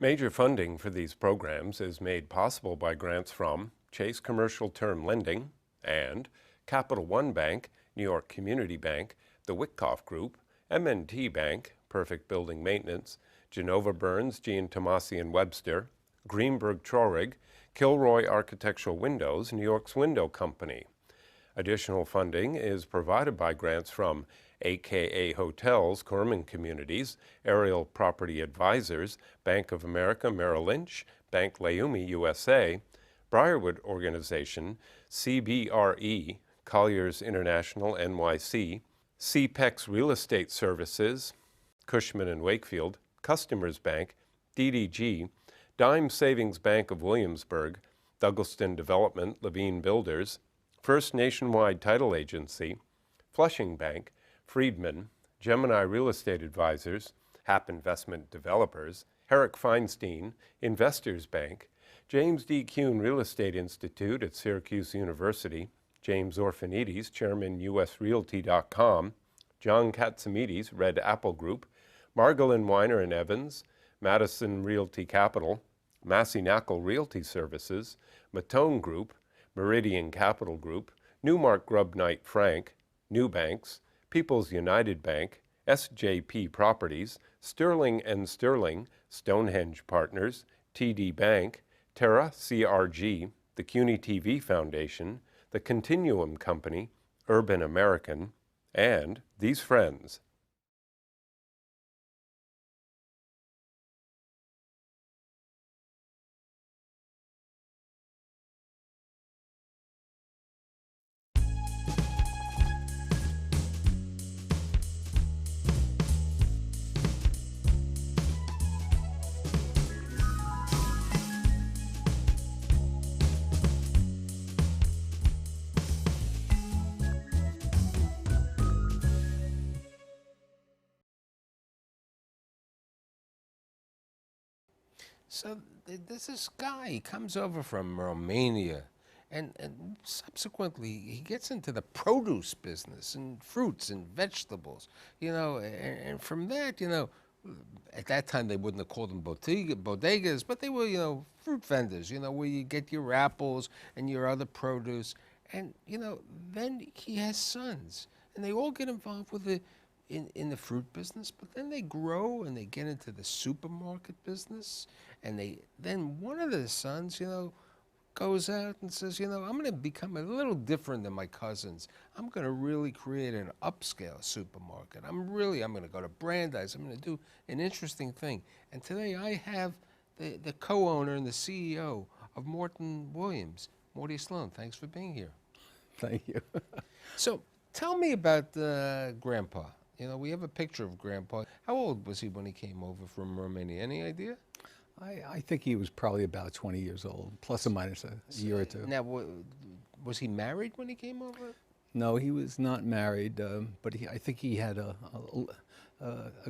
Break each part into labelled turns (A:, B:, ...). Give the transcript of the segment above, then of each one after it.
A: Major funding for these programs is made possible by grants from Chase Commercial Term Lending and Capital One Bank, New York Community Bank, the Witkoff Group, M&T Bank, Perfect Building Maintenance, Genova Burns, Gian Tomasi and Webster, Greenberg Traurig, Kilroy Architectural Windows, New York's Window Company. Additional funding is provided by grants from AKA Hotels, Corman Communities, Aerial Property Advisors, Bank of America Merrill Lynch, Bank Leumi USA, Briarwood Organization, CBRE, Colliers International NYC, CPEX Real Estate Services, Cushman & Wakefield, Customers Bank, DDG, Dime Savings Bank of Williamsburg, Douglaston Development, Levine Builders, First Nationwide Title Agency, Flushing Bank, Friedman, Gemini Real Estate Advisors, Hap Investment Developers, Herrick Feinstein, Investors Bank, James D. Kuhn Real Estate Institute at Syracuse University, James Orphanides, Chairman USRealty.com, John Katsimides, Red Apple Group, Margolin Weiner and Evans, Madison Realty Capital, Massey Knackle Realty Services, Matone Group, Meridian Capital Group, Newmark Grubb Knight Frank, Newbanks, People's United Bank, SJP Properties, Sterling & Sterling, Stonehenge Partners, TD Bank, Terra CRG, the CUNY TV Foundation, the Continuum Company, Urban American, and these friends.
B: So there's this guy, he comes over from Romania, and subsequently he gets into the produce business and fruits and vegetables, and from that, at that time they wouldn't have called them bodegas, but they were, fruit vendors, where you get your apples and your other produce. And, then he has sons, and they all get involved with the in the fruit business, but then they grow and they get into the supermarket business, and then one of the sons, goes out and says, I'm going to become a little different than my cousins. I'm going to really create an upscale supermarket. I'm going to go to Brandeis. I'm going to do an interesting thing. And today I have the co-owner and the CEO of Morton Williams, Morton Sloan. Thanks for being here.
C: Thank you.
B: So tell me about Grandpa. We have a picture of Grandpa. How old was he when he came over from Romania? Any idea?
C: I think he was probably about 20 years old, plus or minus a year or two.
B: Now, was he married when he came over?
C: No, he was not married, but I think he had a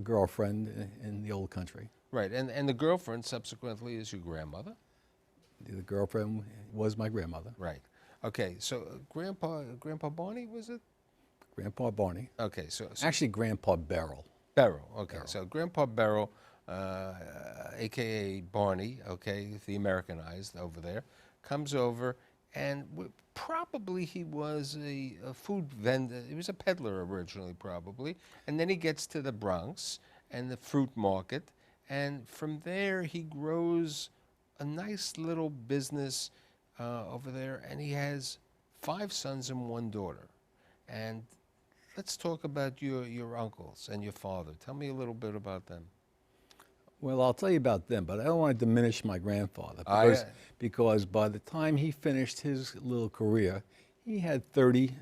C: girlfriend in the old country.
B: Right, and the girlfriend subsequently is your grandmother?
C: The girlfriend was my grandmother.
B: Right. Okay, so Grandpa Barney, was it?
C: Grandpa Barney.
B: Okay, so
C: actually Grandpa Beryl.
B: Beryl, okay. Beryl. So Grandpa Beryl, a.k.a. Barney, okay, the Americanized over there, comes over, and probably he was a food vendor. He was a peddler originally, probably. And then he gets to the Bronx and the fruit market, and from there he grows a nice little business over there, and he has 5 sons and 1 daughter. And let's talk about your uncles and your father. Tell me a little bit about them.
C: Well, I'll tell you about them, but I don't want to diminish my grandfather because by the time he finished his little career, he had 30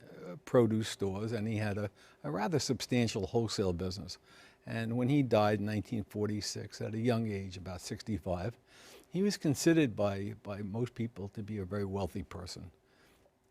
C: produce stores, and he had a rather substantial wholesale business. And when he died in 1946, at a young age, about 65, he was considered by most people to be a very wealthy person.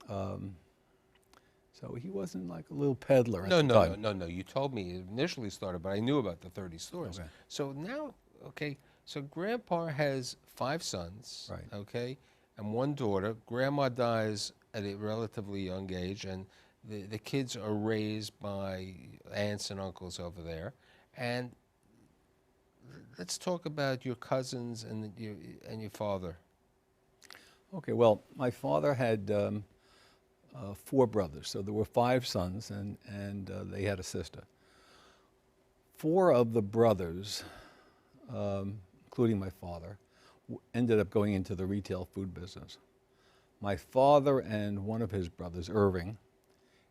C: So he wasn't like a little peddler.
B: No. You told me it initially started, but I knew about the 30 stores.
C: Okay.
B: So now, okay, so Grandpa has 5 sons,
C: right?
B: Okay, and 1 daughter. Grandma dies at a relatively young age, and the kids are raised by aunts and uncles over there. And let's talk about your cousins and your father.
C: Okay, well, my father had 4 brothers, so there were 5 sons, and they had a sister. 4 of the brothers, including my father, ended up going into the retail food business. My father and one of his brothers, Irving,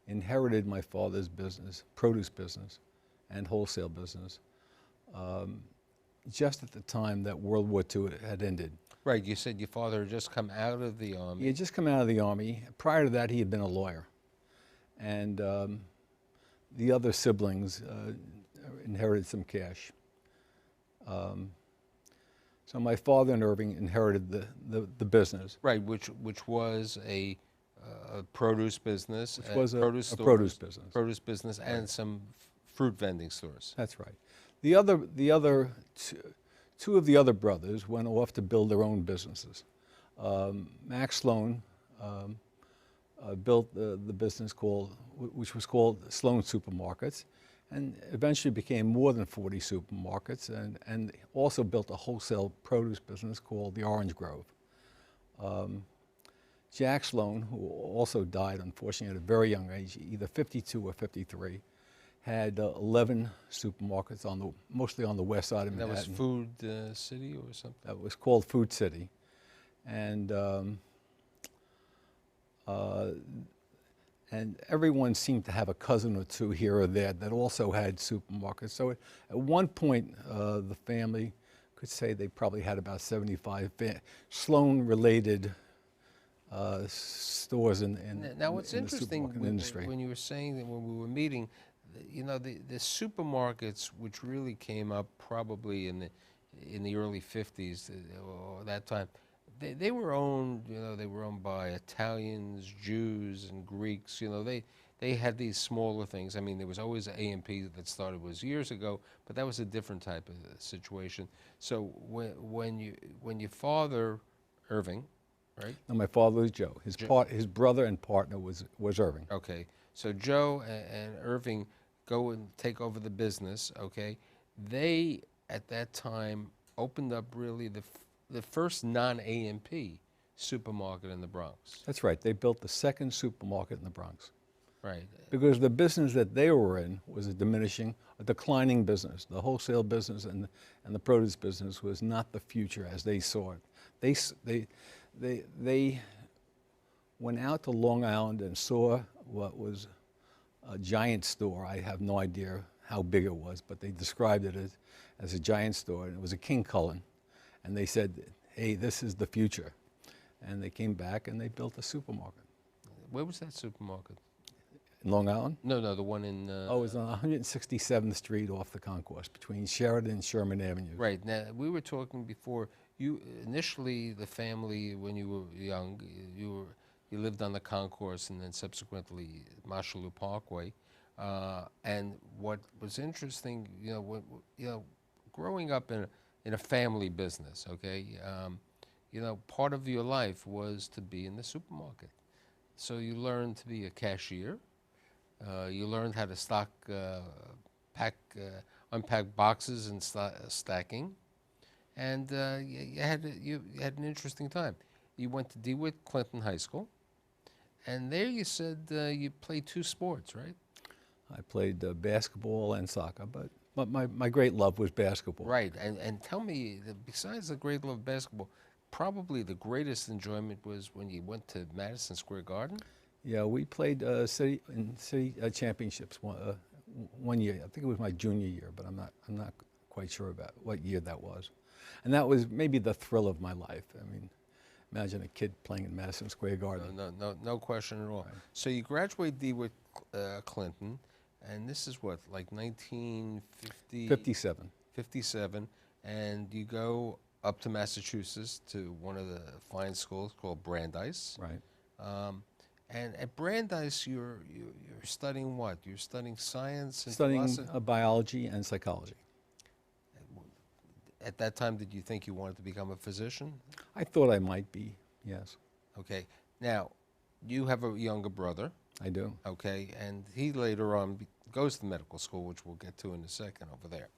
C: inherited my father's business, produce business and wholesale business, just at the time that World War II had ended.
B: Right, you said your father had just come out of the Army.
C: He had just come out of the Army. Prior to that, he had been a lawyer. And the other siblings inherited some cash. So my father and Irving inherited the business.
B: Right, which was a produce business.
C: Which was a
B: produce
C: produce business.
B: Produce business and some fruit vending stores.
C: That's right. The other two of the other brothers went off to build their own businesses. Max Sloan built the business which was called Sloan Supermarkets, and eventually became more than 40 supermarkets, and also built a wholesale produce business called the Orange Grove. Jack Sloan, who also died unfortunately at a very young age, either 52 or 53, had 11 supermarkets mostly on the west side of Manhattan.
B: That was Food City or something?
C: That was called Food City. And everyone seemed to have a cousin or two here or there that also had supermarkets. So at one point, the family could say they probably had about 75 Sloan-related stores in
B: Now, what's
C: in the
B: interesting
C: supermarket industry.
B: when you were saying that when we were meeting, you know, the supermarkets, which really came up probably in the early 50s or that time, they were owned, you know, they were owned by Italians, Jews, and Greeks. You know, they had these smaller things. I mean, there was always A&P that started was years ago, but that was a different type of situation. So when your father, Irving, right?
C: No, my father was Joe. His brother and partner was Irving.
B: Okay, so Joe and Irving go and take over the business. Okay, they at that time opened up really the first non-A&P supermarket in the Bronx.
C: That's right. They built the second supermarket in the Bronx.
B: Right.
C: Because the business that they were in was a declining business. The wholesale business and the produce business was not the future as they saw it. They went out to Long Island and saw what was a giant store. I have no idea how big it was, but they described it as a giant store, and it was a King Cullen. And they said, hey, this is the future. And they came back and they built a supermarket.
B: Where was that supermarket?
C: In Long Island?
B: No, the one in...
C: it was on 167th Street off the Concourse, between Sheridan and Sherman Avenue.
B: Right. Now, we were talking before, initially, the family, when you were young, you lived on the Concourse and then subsequently Marshallou Parkway. And what was interesting, growing up in a family business, okay, part of your life was to be in the supermarket. So you learned to be a cashier. You learned how to unpack boxes and stacking, and you had an interesting time. You went to DeWitt Clinton High School, and there you said you played 2 sports, right?
C: I played basketball and soccer, but my great love was basketball.
B: Right, and tell me, besides the great love of basketball, probably the greatest enjoyment was when you went to Madison Square Garden?
C: Yeah, we played city championships one year. I think it was my junior year, but I'm not quite sure about what year that was. And that was maybe the thrill of my life. I mean, imagine a kid playing in Madison Square Garden.
B: No question at all. Right. So you graduate DeWitt Clinton, and this is what, like 1950?
C: 57.
B: 57, and you go up to Massachusetts to one of the fine schools called Brandeis.
C: Right.
B: And at Brandeis, you're studying what? You're studying science and
C: studying
B: philosophy?
C: Biology and psychology.
B: At that time, did you think you wanted to become a physician?
C: I thought I might be, yes.
B: Okay. Now, you have a younger brother.
C: I do.
B: Okay, and he later on goes to medical school, which we'll get to in a second over there.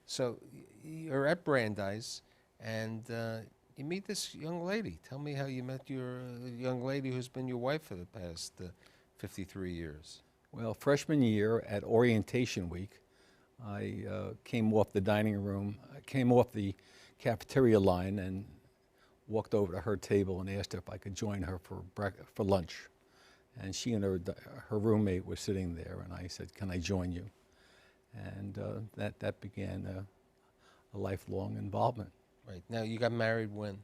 B: So you're at Brandeis, and you meet this young lady. Tell me how you met your young lady who's been your wife for the past 53 years.
C: Well, freshman year at orientation week, I came off the dining room, I came off the cafeteria line and walked over to her table and asked her if I could join her for lunch. And she and her roommate were sitting there, and I said, "Can I join you?" And that began a lifelong involvement.
B: Right. Now, you got married when?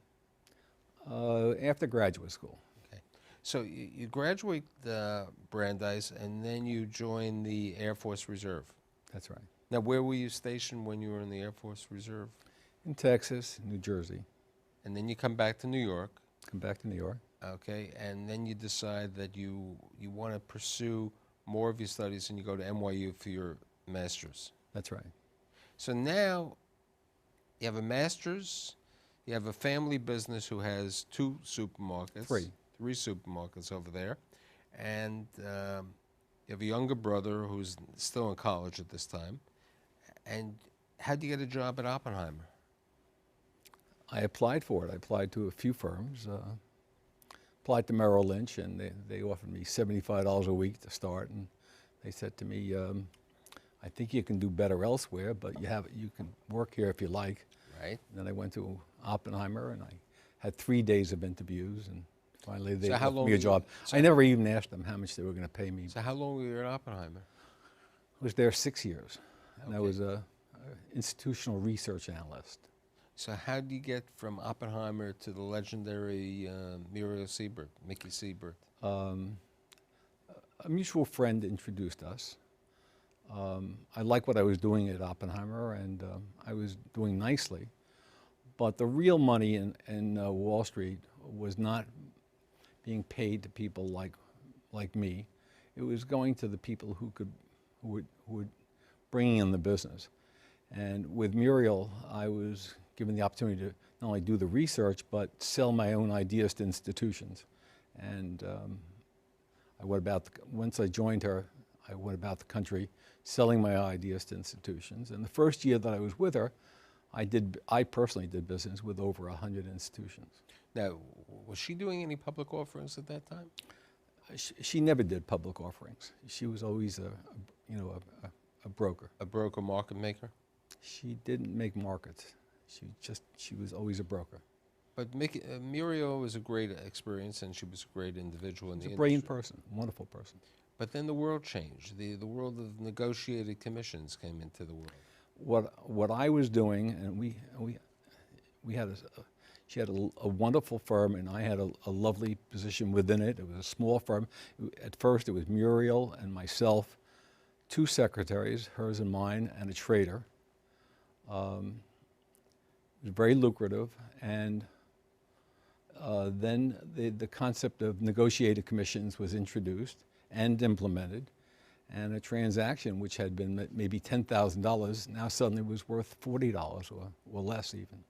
C: After graduate school.
B: Okay. So you graduate Brandeis, and then you join the Air Force Reserve.
C: That's right.
B: Now, where were you stationed when you were in the Air Force Reserve?
C: In Texas, New Jersey.
B: And then you come back to New York.
C: Come back to New York.
B: Okay. And then you decide that you want to pursue more of your studies, and you go to NYU for your master's.
C: That's right.
B: So now you have a master's, you have a family business who has 2 supermarkets.
C: 3
B: supermarkets over there. And you have a younger brother who's still in college at this time. And how'd you get a job at Oppenheimer?
C: I applied for it. I applied to a few firms. Applied to Merrill Lynch, and they offered me $75 a week to start. And they said to me, "I think you can do better elsewhere, but you can work here if you like."
B: Right.
C: And then I went to Oppenheimer, and I had 3 days of interviews, and finally they offered me a job. I never even asked them how much they were going to pay me.
B: So how long were you at Oppenheimer?
C: I was there 6 years, and I
B: Okay.
C: was a institutional research analyst.
B: So how did you get from Oppenheimer to the legendary Muriel Siebert, Mickey Siebert?
C: A mutual friend introduced us. I liked what I was doing at Oppenheimer, and I was doing nicely. But the real money in Wall Street was not being paid to people like me. It was going to the people who would bring in the business. And with Muriel, I was given the opportunity to not only do the research, but sell my own ideas to institutions. And once I joined her, I went about the country selling my ideas to institutions. And the first year that I was with her, I personally did business with over 100 institutions.
B: Now, was she doing any public offerings at that time?
C: She never did public offerings. She was always a broker.
B: A broker, market maker?
C: She didn't make markets. She was always a broker.
B: But Muriel was a great experience, and she was a great individual in the industry.
C: She's a brilliant person, wonderful person.
B: But then the world changed. The world of negotiated commissions came into the world.
C: What I was doing, and she had a wonderful firm, and I had a lovely position within it. It was a small firm. At first, it was Muriel and myself, 2 secretaries, hers and mine, and a trader. It was very lucrative, and then the concept of negotiated commissions was introduced and implemented, and a transaction which had been maybe $10,000 now suddenly was worth $40 or less even,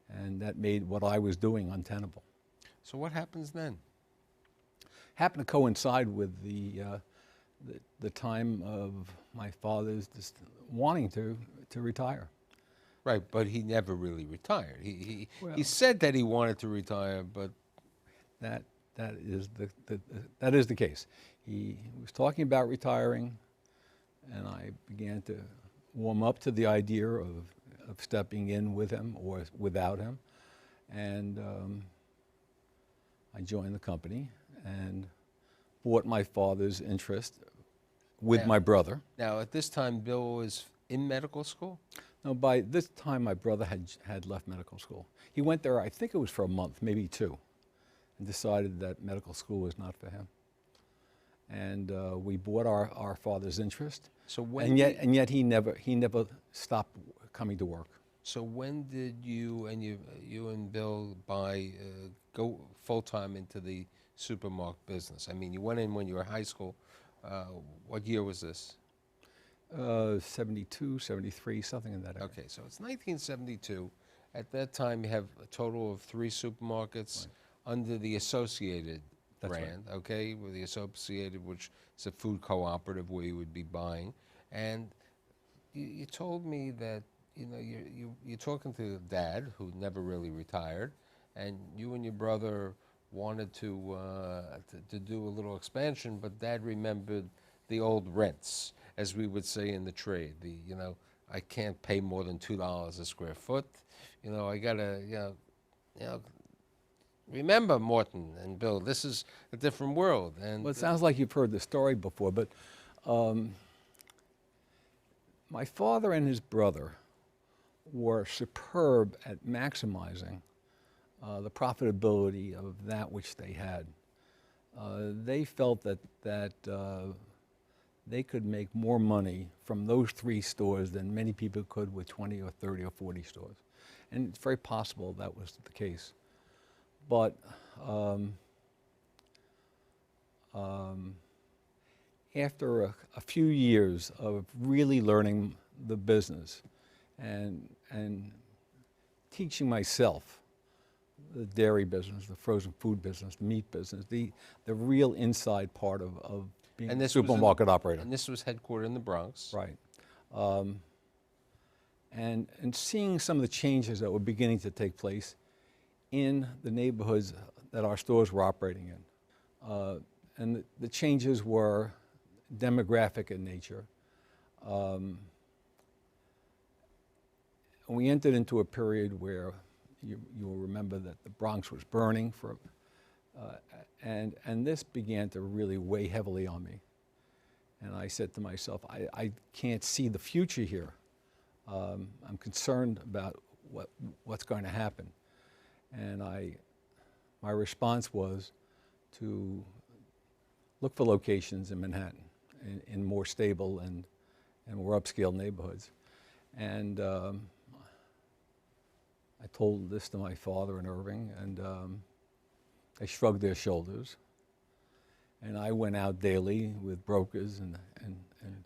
C: and that made what I was doing untenable.
B: So what happens then?
C: Happened to coincide with the time of my father's just wanting to retire.
B: Right, but he never really retired. He said that he wanted to retire, but
C: that is the case. He was talking about retiring, and I began to warm up to the idea of stepping in with him or without him, and I joined the company and bought my father's interest with my brother.
B: Now, at this time, Bill was in medical school?
C: No, by this time, my brother had left medical school. He went there, I think it was for a month, maybe 2, and decided that medical school was not for him. And we bought our father's interest. So when and yet he never stopped coming to work.
B: So when did you and Bill go full time into the supermarket business? I mean, you went in when you were in high school. What year was this?
C: 72, 73, something in that area.
B: Okay, so it's 1972. At that time, you have a total of 3 supermarkets under the Associated brand, okay, with the Associated, which is a food cooperative where you would be buying. And you told me that you know, you're talking to Dad, who never really retired, and you and your brother wanted to do a little expansion, but Dad remembered the old rents, as we would say in the trade. You know, I can't pay more than $2 a square foot. You know, I gotta, you know, remember, Morton and Bill, this is a different world. And
C: Well, it sounds like you've heard the story before, but my father and his brother were superb at maximizing the profitability of that which they had. They felt that they could make more money from those 3 stores than many people could with 20 or 30 or 40 stores. And it's very possible that was the case. But after a few years of really learning the business and teaching myself the dairy business, the frozen food business, the meat business, the real inside part of being a supermarket operator.
B: And this was headquartered in the Bronx.
C: Right. And seeing some of the changes that were beginning to take place in the neighborhoods that our stores were operating in. And the changes were demographic in nature. We entered into a period where you will remember that the Bronx was burning and this began to really weigh heavily on me. And I said to myself, I can't see the future here. I'm concerned about what's going to happen. And my response was to look for locations in Manhattan, in more stable and more upscale neighborhoods. And I told this to my father in Irving, and they shrugged their shoulders. And I went out daily with brokers and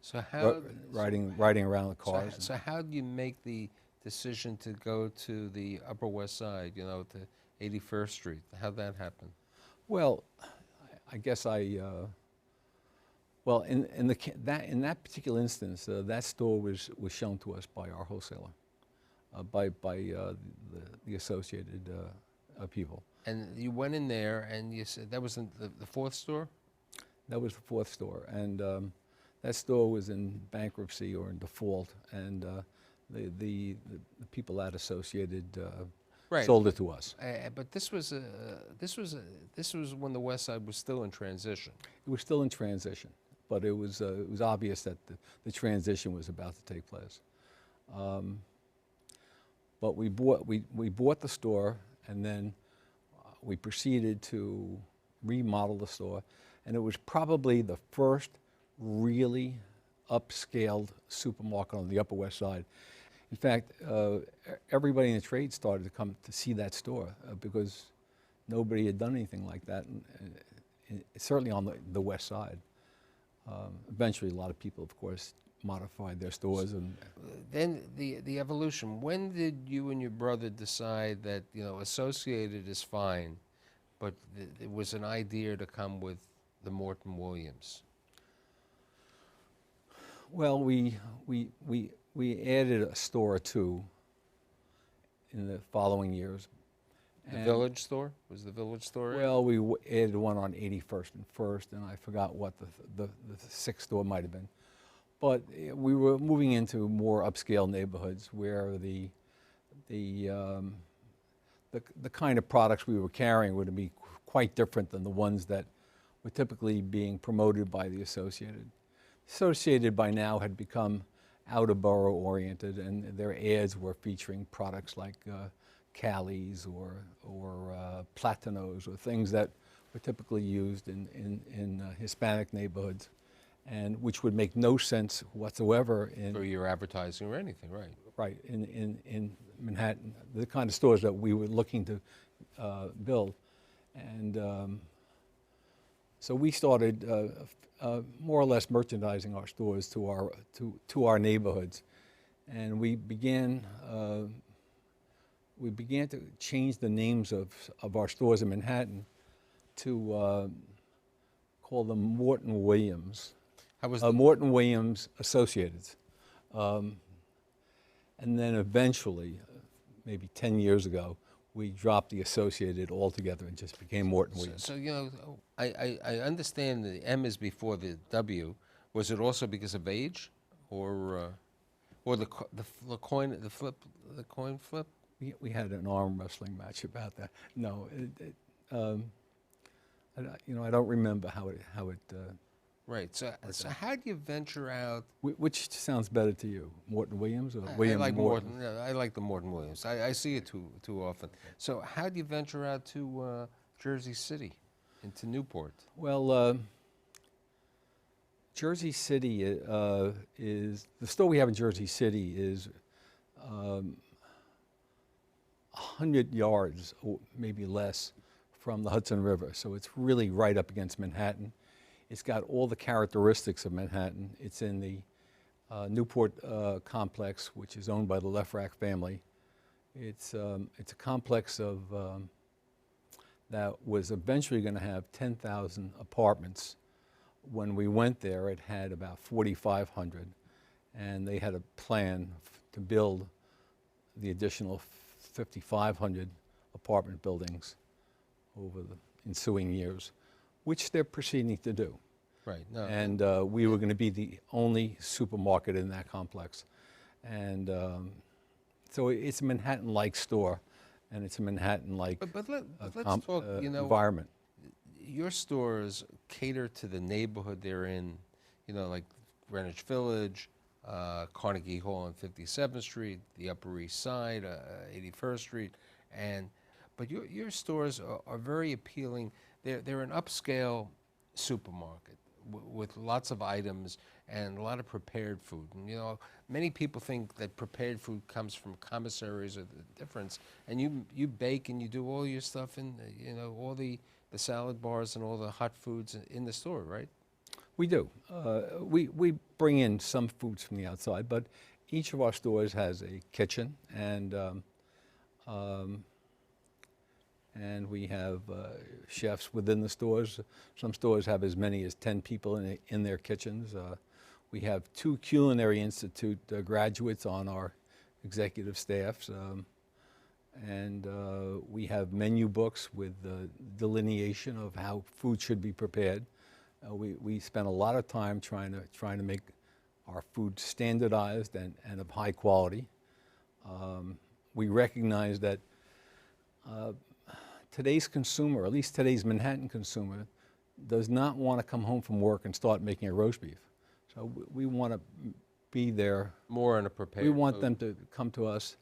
B: so how,
C: riding around the cars.
B: So how did you make the decision to go to the Upper West Side, you know, to 81st Street? How'd that happen?
C: Well, I guess well, in that particular instance, that store was shown to us by our wholesaler, by the associated people.
B: And you went in there, and you said that was the 4th store?
C: That was the 4th store, and that store was in bankruptcy or in default, and the people that associated sold it to us.
B: But this was when the West Side was still in transition.
C: It was still in transition, but it was obvious that the transition was about to take place. But we bought the store, and then we proceeded to remodel the store, and it was probably the first really upscaled supermarket on the Upper West Side. In fact, everybody in the trade started to come to see that store because nobody had done anything like that, certainly on the West Side. Eventually, a lot of people, of course, modified their stores. And
B: then the evolution. When did you and your brother decide that, you know, associated is fine, but it was an idea to come with the Morton Williams?
C: Well, we added a store or two in the following years.
B: The Village store? Was the Village store?
C: Well, we added one on 81st and 1st, and I forgot what the 6th store might have been. But we were moving into more upscale neighborhoods where the kind of products we were carrying would be quite different than the ones that were typically being promoted by the Associated. Associated by now had become out-of-borough oriented, and their ads were featuring products like Callies or Platinos, or things that were typically used in Hispanic neighborhoods, and which would make no sense whatsoever
B: for your advertising or anything, right?
C: Right, in Manhattan, the kind of stores that we were looking to build. And so we started more or less merchandising our stores to our neighborhoods, and we began to change the names of our stores in Manhattan to call them Morton Williams.
B: How was
C: Morton Williams Associates. And then eventually, maybe 10 years ago, we dropped the Associated altogether and just became Morton Williams.
B: So I understand the M is before the W. Was it also because of age, or the coin flip?
C: We had an arm wrestling match about that. No, I don't remember how it.
B: Right. So how do you venture out?
C: Which sounds better to you, Morton Williams or
B: I
C: William
B: like
C: Morton?
B: Morton. Yeah, I like the Morton Williams. I see it too often. So how do you venture out to Jersey City, into Newport?
C: Well, Jersey City is the store we have in Jersey City is 100 yards, or maybe less, from the Hudson River. So it's really right up against Manhattan. It's got all the characteristics of Manhattan. It's in the Newport complex, which is owned by the Lefrak family. It's a complex of that was eventually going to have 10,000 apartments. When we went there, it had about 4,500, and they had a plan to build the additional 5,500 apartment buildings over the ensuing years, which they're proceeding to do.
B: Right. No.
C: And we were going to be the only supermarket in that complex. And so it's a Manhattan-like store, and it's a Manhattan-like
B: But let's talk,
C: environment.
B: Your stores cater to the neighborhood they're in, like Greenwich Village, Carnegie Hall on 57th Street, the Upper East Side, 81st Street, but your stores are very appealing. They're an upscale supermarket with lots of items and a lot of prepared food. And many people think that prepared food comes from commissaries or the difference. And you bake and you do all your stuff in all the salad bars and all the hot foods in the store, right?
C: We do. We bring in some foods from the outside, but each of our stores has a kitchen, and we have chefs within the stores. Some stores have as many as 10 people in their kitchens. We have 2 Culinary Institute graduates on our executive staffs, and we have menu books with delineation of how food should be prepared. We spend a lot of time trying to make our food standardized and of high quality. We recognize that today's consumer, at least today's Manhattan consumer, does not want to come home from work and start making a roast beef. So we want to be there.
B: More in a prepared
C: We want
B: food.
C: them to come to us,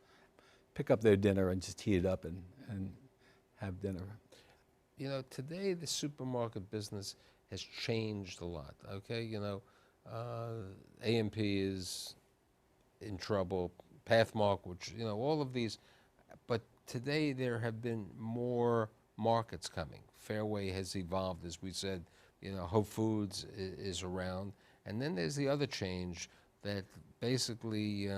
C: pick up their dinner, and just heat it up and have dinner.
B: Today the supermarket business has changed a lot, okay? AMP is in trouble, Pathmark, which, all of these. But today there have been more markets coming. Fairway has evolved, as we said. Whole Foods is around. And then there's the other change that basically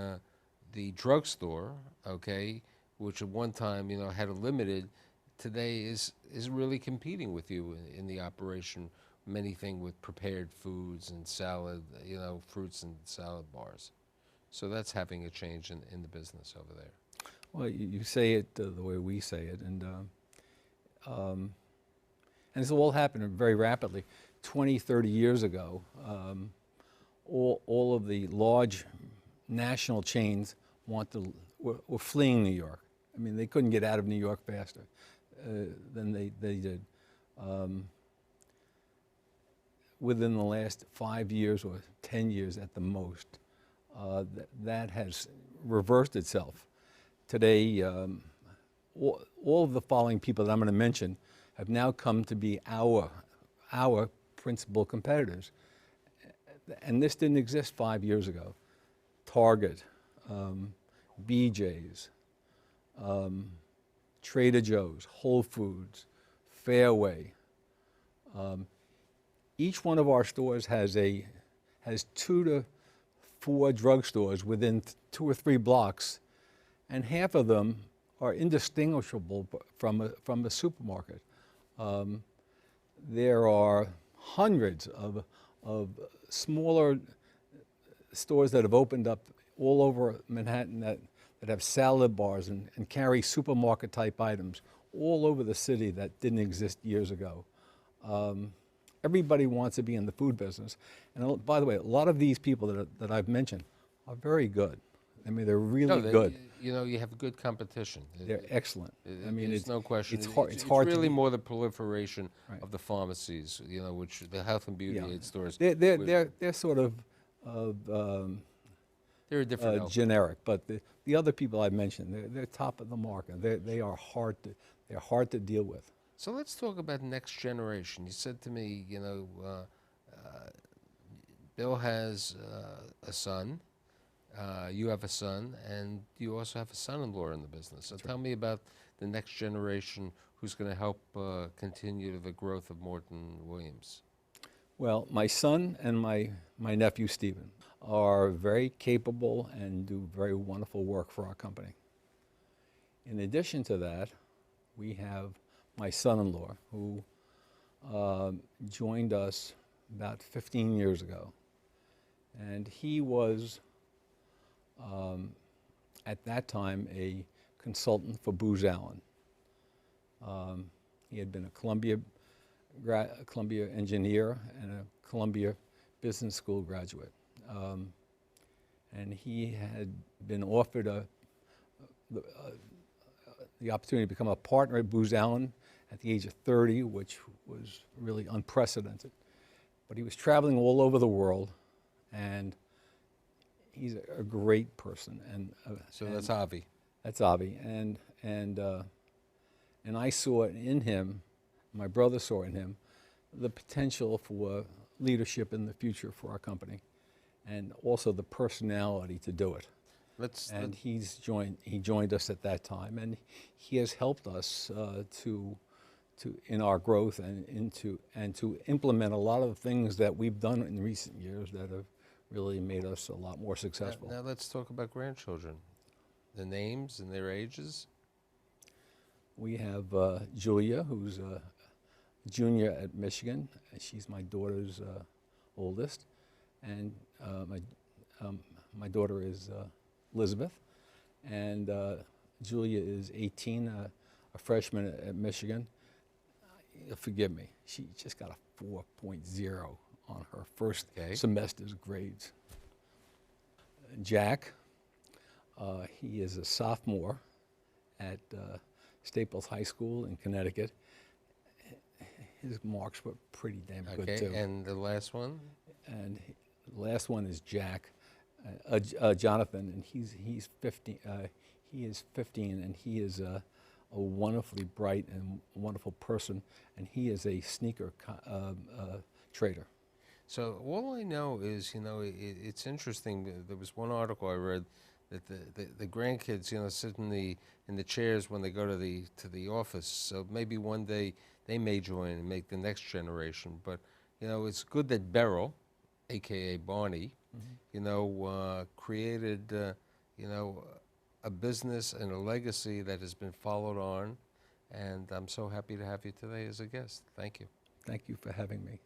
B: the drugstore, okay, which at one time, had a limited, today is really competing with you in the operation. Many things with prepared foods and salad, fruits and salad bars. So that's having a change in the business over there.
C: Well, you say it the way we say it, and this all happened very rapidly. 20, 30 years ago, all of the large national chains were fleeing New York. I mean, they couldn't get out of New York faster than they did. Within the last 5 years or 10 years at the most, that has reversed itself. Today, all of the following people that I'm going to mention have now come to be our principal competitors. And this didn't exist 5 years ago. Target, BJ's, Trader Joe's, Whole Foods, Fairway. Each one of our stores has 2 to 4 drugstores within 2 or 3 blocks, and half of them are indistinguishable from a supermarket. There are hundreds of smaller stores that have opened up all over Manhattan that have salad bars and carry supermarket type items all over the city that didn't exist years ago. Everybody wants to be in the food business. And by the way, a lot of these people that I've mentioned are very good. I mean, they're really good.
B: You know, you have good competition.
C: They're excellent. I mean,
B: there's no question.
C: It's hard. It's hard.
B: Really
C: to
B: more the proliferation
C: Right.
B: of the pharmacies, you know, which the health and beauty aid stores.
C: They're sort of
B: they're a different outfit.
C: generic, but the other people I mentioned, they're top of the market. They are hard to deal with.
B: So let's talk about next generation. You said to me, you know, Bill has a son. You have a son, and you also have a son-in-law in the business. So tell me about the next generation who's going to help continue the growth of Morton Williams.
C: Well, my son and my nephew, Stephen, are very capable and do very wonderful work for our company. In addition to that, we have my son-in-law, who joined us about 15 years ago. And he was, at that time, a consultant for Booz Allen. He had been a Columbia engineer and a Columbia Business School graduate. And he had been offered the opportunity to become a partner at Booz Allen at the age of 30, which was really unprecedented. But he was traveling all over the world, and he's a great person. And
B: so that's Avi.
C: That's Avi, and I saw it in him. My brother saw in him the potential for leadership in the future for our company, and also the personality to do it. He joined us at that time, and he has helped us in our growth and to implement a lot of the things that we've done in recent years that have really made us a lot more successful.
B: Now let's talk about grandchildren, the names and their ages.
C: We have Julia, who's a junior at Michigan. She's my daughter's oldest, and my daughter is Elizabeth, and Julia is 18, a freshman at Michigan. Forgive me, she just got a 4.0 on her first semester's grades. Jack, he is a sophomore at Staples High School in Connecticut. His marks were pretty damn good too.
B: And the last one?
C: And the last one is Jack, Jonathan, and he's 15. He is 15, and he is a wonderfully bright and wonderful person, and he is a sneaker trader.
B: So all I know is, you know, it's interesting. There was one article I read that the grandkids, you know, sit in the chairs when they go to the office. So maybe one day they may join and make the next generation. But you know, it's good that Beryl, a.k.a. Barney, you know, created you know, a business and a legacy that has been followed on. And I'm so happy to have you today as a guest. Thank you.
C: Thank you for having me.